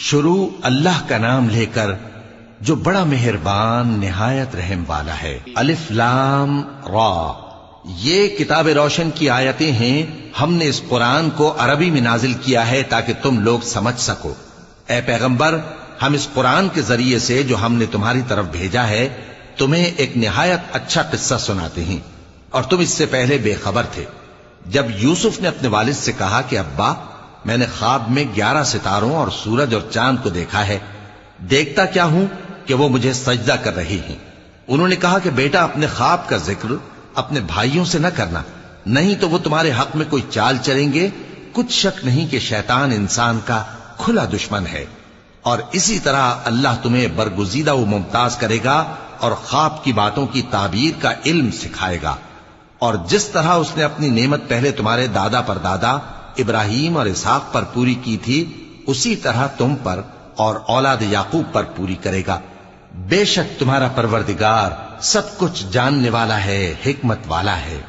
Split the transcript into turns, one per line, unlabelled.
شروع اللہ کا نام لے کر جو بڑا مہربان نہایت رحم والا ہے۔ الف لام را، یہ کتاب روشن کی آیتیں ہیں۔ ہم نے اس قرآن کو عربی میں نازل کیا ہے تاکہ تم لوگ سمجھ سکو۔ اے پیغمبر، ہم اس قرآن کے ذریعے سے جو ہم نے تمہاری طرف بھیجا ہے تمہیں ایک نہایت اچھا قصہ سناتے ہیں، اور تم اس سے پہلے بے خبر تھے۔ جب یوسف نے اپنے والد سے کہا کہ ابا، میں نے خواب میں 11 ستاروں اور سورج اور چاند کو دیکھا ہے، دیکھتا کیا ہوں کہ وہ مجھے سجدہ کر رہی ہیں۔ انہوں نے کہا کہ بیٹا، اپنے خواب کا ذکر اپنے بھائیوں سے نہ کرنا، نہیں تو وہ تمہارے حق میں کوئی چال چلیں گے۔ کچھ شک نہیں کہ شیطان انسان کا کھلا دشمن ہے، اور اسی طرح اللہ تمہیں برگزیدہ و ممتاز کرے گا اور خواب کی باتوں کی تعبیر کا علم سکھائے گا، اور جس طرح اس نے اپنی نعمت پہلے تمہارے دادا پر دادا ابراہیم اور اسحاق پر پوری کی تھی، اسی طرح تم پر اور اولاد یعقوب پر پوری کرے گا۔ بے شک تمہارا پروردگار سب کچھ جاننے والا ہے، حکمت والا ہے۔